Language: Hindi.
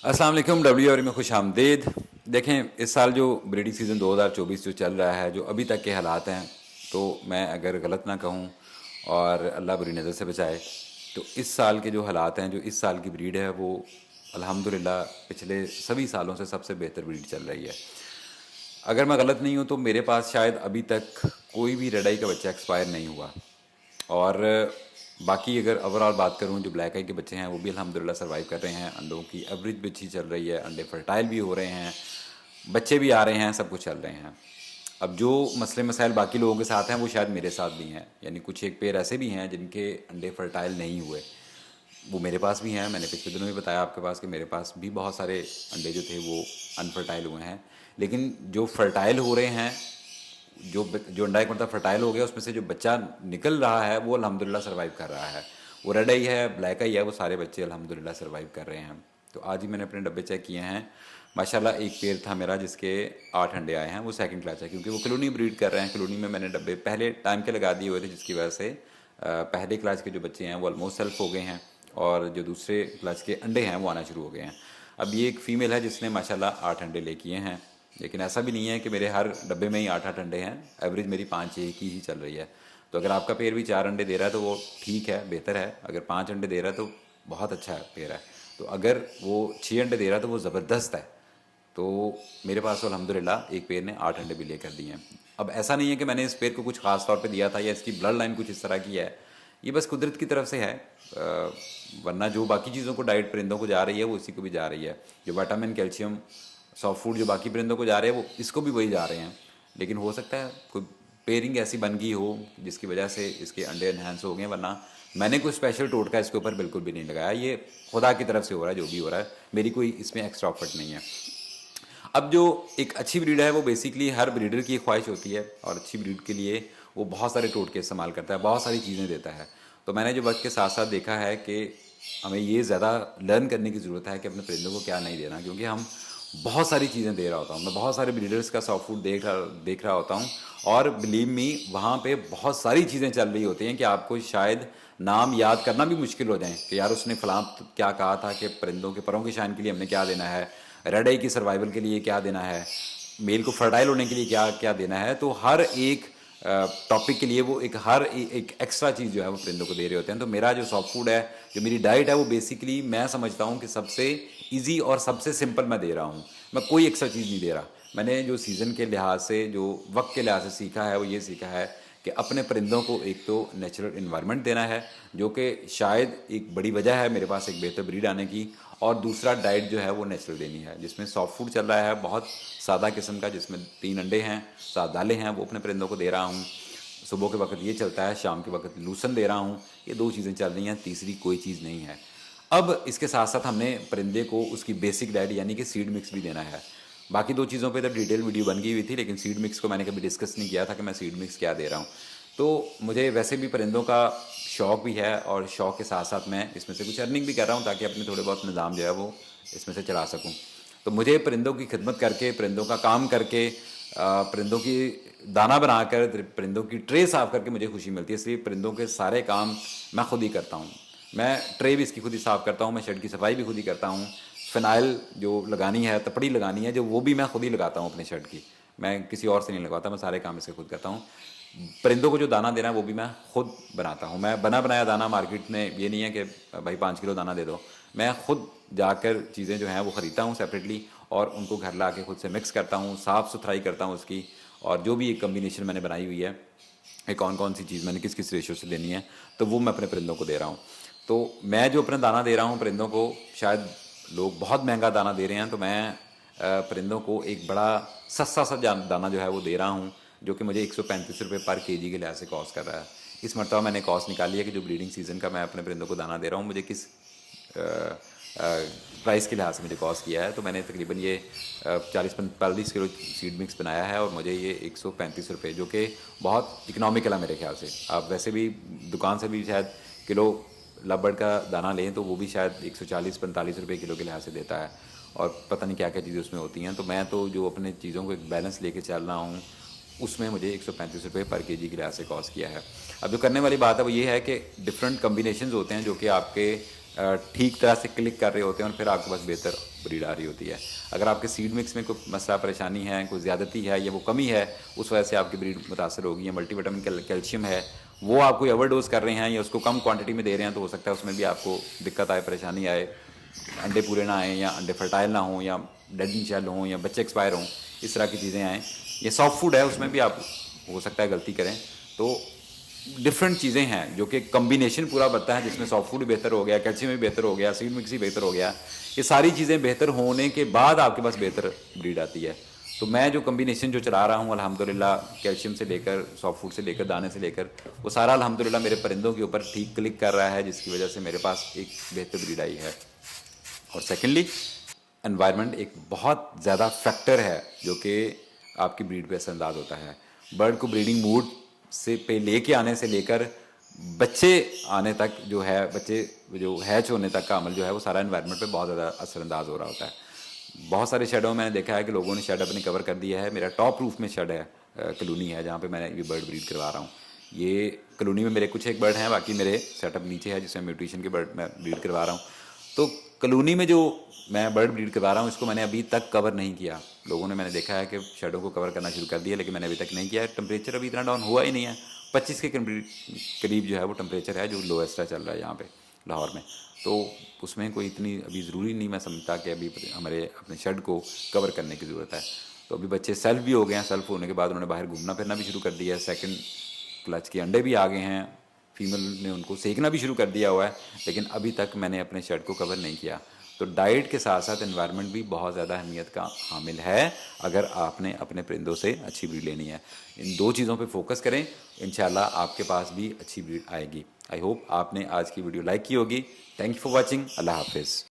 अस्सलाम वालेकुम WR में खुश आमदीद। देखें, इस साल जो ब्रीडिंग सीज़न 2024 जो चल रहा है, जो अभी तक के हालात हैं, तो मैं अगर गलत ना कहूँ और अल्लाह बुरी नज़र से बचाए, तो इस साल के जो हालात हैं, जो इस साल की ब्रीड है, वो अल्हम्दुलिल्लाह पिछले सभी सालों से सबसे बेहतर ब्रीड चल रही है। अगर मैं गलत नहीं हूँ तो मेरे पास शायद अभी तक कोई भी रेडाई का बच्चा एक्सपायर नहीं हुआ। और बाकी अगर ओवरऑल बात करूं, जो ब्लैक आई के बच्चे हैं वो भी अल्हम्दुलिल्लाह सर्वाइव कर रहे हैं। अंडों की एवरेज भी अच्छी चल रही है, अंडे फर्टाइल भी हो रहे हैं, बच्चे भी आ रहे हैं, सब कुछ चल रहे हैं। अब जो मसले मसाइल बाकी लोगों के साथ हैं वो शायद मेरे साथ भी हैं, यानी कुछ एक पेयर ऐसे भी हैं जिनके अंडे फर्टाइल नहीं हुए। वो मेरे पास भी हैं। मैंने पिछले दिनों भी बताया आपके पास कि मेरे पास भी बहुत सारे अंडे जो थे वो अनफर्टाइल हुए हैं। लेकिन जो फर्टाइल हो रहे हैं, जो अंडा एक मतलब फर्टाइल हो गया, उसमें से जो बच्चा निकल रहा है वो अल्हम्दुलिल्लाह सर्वाइव कर रहा है। वो रेड आई है, ब्लैक आई है, वो सारे बच्चे अल्हम्दुलिल्लाह सर्वाइव कर रहे हैं। तो आज ही मैंने अपने डब्बे चेक किए हैं। माशाल्लाह एक पेयर था मेरा जिसके 8 अंडे आए हैं, वो सेकंड क्लास है, क्योंकि वो कॉलोनी ब्रीड कर रहे हैं। कॉलोनी में मैंने डब्बे पहले टाइम के लगा दिए हुए थे, जिसकी वजह से पहले क्लास के जो बच्चे हैं वो ऑलमोस्ट सेल्फ हो गए हैं और जो दूसरे क्लास के अंडे हैं वो आना शुरू हो गए हैं। अब ये एक फ़ीमेल है जिसने माशाल्लाह 8 अंडे ले किए हैं। लेकिन ऐसा भी नहीं है कि मेरे हर डब्बे में ही 8-8 अंडे हैं। एवरेज मेरी 5-6 की ही चल रही है। तो अगर आपका पेयर भी 4 अंडे दे रहा है तो वो ठीक है, बेहतर है। अगर 5 अंडे दे रहा है तो बहुत अच्छा है पेयर है। तो अगर वो 6 अंडे दे रहा है तो वो ज़बरदस्त है। तो मेरे पास तो अल्हम्दुलिल्लाह एक पेयर ने 8 अंडे भी लेकर दिए हैं। अब ऐसा नहीं है कि मैंने इस पेयर को कुछ ख़ास तौर पे दिया था या इसकी ब्लड लाइन कुछ इस तरह की है। ये बस कुदरत की तरफ से है। वरना जो बाकी चीज़ों को डाइट परिंदों को जा रही है वो इसी को भी जा रही है। जो विटामिन, कैल्शियम, सॉफ्ट फूड जो बाकी परिंदों को जा रहे हैं वो इसको भी वही जा रहे हैं। लेकिन हो सकता है कोई पेयरिंग ऐसी बन गई हो जिसकी वजह से इसके अंडे एनहेंस हो गए, वरना मैंने कोई स्पेशल टोटका इसके ऊपर बिल्कुल भी नहीं लगाया। ये खुदा की तरफ से हो रहा है, जो भी हो रहा है, मेरी कोई इसमें एक्स्ट्रा एफर्ट नहीं है। अब जो एक अच्छी ब्रीड है वो बेसिकली हर ब्रीडर की ख्वाहिश होती है, और अच्छी ब्रीड के लिए वो बहुत सारे टोटके इस्तेमाल करता है, बहुत सारी चीज़ें देता है। तो मैंने जो वक्त के साथ साथ देखा है कि हमें ये ज़्यादा लर्न करने की ज़रूरत है कि अपने परिंदों को क्या नहीं देना, क्योंकि हम बहुत सारी चीज़ें दे रहा होता हूँ। मैं बहुत सारे ब्रीडर्स का सॉफ्ट फूड देख रहा होता हूँ, और बिलीव मी वहाँ पे बहुत सारी चीज़ें चल रही होती हैं कि आपको शायद नाम याद करना भी मुश्किल हो जाए कि यार उसने फलां क्या कहा था कि परिंदों के परों की शान के लिए हमने क्या देना है, रेड आई की सर्वाइवल के लिए क्या देना है, मेल को फर्टाइल होने के लिए क्या क्या देना है। तो हर एक टॉपिक के लिए वो एक एक्स्ट्रा चीज़ जो है वो परिंदों को दे रहे होते हैं। तो मेरा जो सॉफ्ट फूड है, जो मेरी डाइट है, वो बेसिकली मैं समझता हूँ कि सबसे इजी और सबसे सिंपल मैं दे रहा हूँ। मैं कोई एक्स्ट्रा चीज़ नहीं दे रहा। मैंने जो सीज़न के लिहाज से, जो वक्त के लिहाज से सीखा है, वो ये सीखा है कि अपने परिंदों को एक तो नेचुरल इन्वायरमेंट देना है, जो कि शायद एक बड़ी वजह है मेरे पास एक बेहतर ब्रीड आने की। और दूसरा डाइट जो है वो नेचुरल देनी है, जिसमें सॉफ्ट फूड चल रहा है बहुत सादा किस्म का, जिसमें 3 अंडे हैं, 7 दालें हैं, वो अपने परिंदों को दे रहा हूँ। सुबह के वक्त ये चलता है, शाम के वक्त लूसन दे रहा हूँ। ये 2 चीज़ें चल रही हैं, तीसरी कोई चीज़ नहीं है। अब इसके साथ साथ हमने परिंदे को उसकी बेसिक डाइट यानी कि सीड मिक्स भी देना है। बाकी 2 चीज़ों पे तो डिटेल वीडियो बन गई हुई थी, लेकिन सीड मिक्स को मैंने कभी डिस्कस नहीं किया था कि मैं सीड मिक्स क्या दे रहा हूँ। तो मुझे वैसे भी परिंदों का शौक़ भी है, और शौक़ के साथ साथ मैं इसमें से कुछ अर्निंग भी कर रहा हूँ, ताकि अपने थोड़े बहुत निज़ाम जो है वो इसमें से चला सकूँ। तो मुझे परिंदों की खिदमत करके, परिंदों का काम करके, परिंदों की दाना बनाकर, परिंदों की ट्रे साफ़ करके मुझे खुशी मिलती है। इसलिए परिंदों के सारे काम मैं खुद ही करता हूँ। मैं ट्रे भी इसकी खुद ही साफ़ करता हूँ, मैं शेड की सफाई भी खुद ही करता हूँ। फ़िनाइल जो लगानी है, तपड़ी लगानी है जो, वो भी मैं खुद ही लगाता हूँ अपने शेड की। मैं किसी और से नहीं लगवाता, मैं सारे काम इसके खुद करता हूँ। परिंदों को जो दाना देना है वो भी मैं खुद बनाता हूँ। मैं बना बनाया दाना मार्केट में, ये नहीं है कि भाई 5 किलो दाना दे दो। मैं खुद जाकर चीज़ें जो हैं वो ख़रीदता हूँ सेपरेटली, और उनको घर ला के खुद से मिक्स करता हूँ, साफ़ सुथराई करता हूँ उसकी। और जो भी एक कम्बिनेशन मैंने बनाई हुई है कि कौन कौन सी चीज़ मैंने किस किस रेशियो से देनी है, तो वो मैं अपने परिंदों को दे रहा हूँ। तो मैं जो अपना दाना दे रहा हूँ परिंदों को, शायद लोग बहुत महंगा दाना दे रहे हैं, तो मैं परिंदों को एक बड़ा सस्ता सा दाना जो है वो दे रहा हूँ, जो कि मुझे 135 रुपये पर केजी के लिहाज से कॉस्ट कर रहा है। इस मरतबा मैंने कॉस्ट निकाली है कि जो ब्रीडिंग सीज़न का मैं अपने परिंदों को दाना दे रहा हूँ, मुझे किस प्राइस के लिहाज से मुझे कॉस्ट किया है। तो मैंने तकरीबन ये 40-45 किलो सीड मिक्स बनाया है, और मुझे ये 135 रुपये, जो कि बहुत इकनॉमिकल है मेरे ख्याल से। आप वैसे भी दुकान से भी शायद किलो लबड़ का दाना लें तो वो भी शायद 140-45 रुपये किलो के लिहाज से देता है, और पता नहीं क्या क्या चीज़ें उसमें होती हैं। तो मैं तो जो अपने चीज़ों को एक बैलेंस लेके चल रहा हूँ, उसमें मुझे 135 रुपये पर केजी के लिहाज से कॉस्ट किया है। अब जो करने वाली बात है वो ये है कि डिफरेंट कम्बिनेशंस होते हैं जो कि आपके ठीक तरह से क्लिक कर रहे होते हैं और फिर आपके पास बेहतर ब्रीड आ रही होती है। अगर आपके सीड मिक्स में कोई मसला परेशानी है, कोई ज़्यादती है या वो कमी है, उस वजह से आपकी ब्रीड मुतासर होगी। या मल्टीविटामिन कैल्शियम है वो आप कोई ओवरडोज कर रहे हैं या उसको कम क्वांटिटी में दे रहे हैं, तो हो सकता है उसमें भी आपको दिक्कत आए, परेशानी आए, अंडे पूरे ना आएँ या अंडे फर्टाइल ना हों या डेड शेल हों या बच्चे एक्सपायर हों, इस तरह की चीज़ें आएँ। ये सॉफ्ट फूड है, उसमें भी आप हो सकता है गलती करें। तो डिफरेंट चीज़ें हैं जो कि कम्बिनेशन पूरा बनता है, जिसमें सॉफ्ट फूड भी बेहतर हो गया, कैल्शियम भी बेहतर हो गया, सीड मिक्स भी बेहतर हो गया। ये सारी चीज़ें बेहतर होने के बाद आपके पास बेहतर ब्रीड आती है। तो मैं जो कम्बिनेशन जो चला रहा हूँ अल्हम्दुलिल्लाह, कैल्शियम से लेकर सॉफ्ट फूड से लेकर दाने से लेकर, वो सारा अल्हम्दुलिल्लाह मेरे परिंदों के ऊपर ठीक क्लिक कर रहा है, जिसकी वजह से मेरे पास एक बेहतर ब्रीड आई है। और सेकेंडली, एनवायरनमेंट एक बहुत ज़्यादा फैक्टर है जो कि आपकी ब्रीड पे असरअंदाज होता है। बर्ड को ब्रीडिंग मूड से पे लेके आने से लेकर बच्चे आने तक जो है, बच्चे जो हैच होने तक का अमल जो है, वो सारा एनवायरनमेंट पे बहुत ज़्यादा असरअंदाज हो रहा होता है। बहुत सारे शेडों में मैंने देखा है कि लोगों ने शेड अपने कवर कर दिया है। मेरा टॉप रूफ में शेड है, कॉलोनी है जहाँ पे मैं ये बर्ड ब्रीड करवा रहा हूँ। ये कॉलोनी में मेरे कुछ एक बर्ड हैं, बाकी मेरे सेटअप नीचे है जिसमें म्यूटेशन के बर्ड मैं ब्रीड करवा रहा हूँ। तो कॉलोनी में जो मैं बर्ड ब्रीड करवा रहा हूँ, इसको मैंने अभी तक कवर नहीं किया। लोगों ने, मैंने देखा है कि शेडों को कवर करना शुरू कर दिया, लेकिन मैंने अभी तक नहीं किया है। टेम्परेचर अभी इतना डाउन हुआ ही नहीं है। 25 के करीब जो है वो टेम्परेचर है, जो लोएस्ट चल रहा है यहाँ पे लाहौर में। तो उसमें कोई इतनी अभी ज़रूरी नहीं मैं समझता कि अभी हमारे अपने शेड को कवर करने की ज़रूरत है। तो अभी बच्चे सेल्फ भी हो गए हैं, सेल्फ होने के बाद उन्होंने बाहर घूमना फिरना भी शुरू कर दिया है। सेकंड क्लच के अंडे भी आ गए हैं, फीमेल ने उनको सेकना भी शुरू कर दिया हुआ है, लेकिन अभी तक मैंने अपने शेड को कवर नहीं किया। तो डाइट के साथ साथ एनवायरनमेंट भी बहुत ज़्यादा अहमियत का हामिल है अगर आपने अपने परिंदों से अच्छी ब्रीड लेनी है। इन दो चीज़ों पे फोकस करें, इंशाल्लाह आपके पास भी अच्छी ब्रीड आएगी। आई होप आपने आज की वीडियो लाइक की होगी। Thank you for watching. अल्लाह हाफिज़।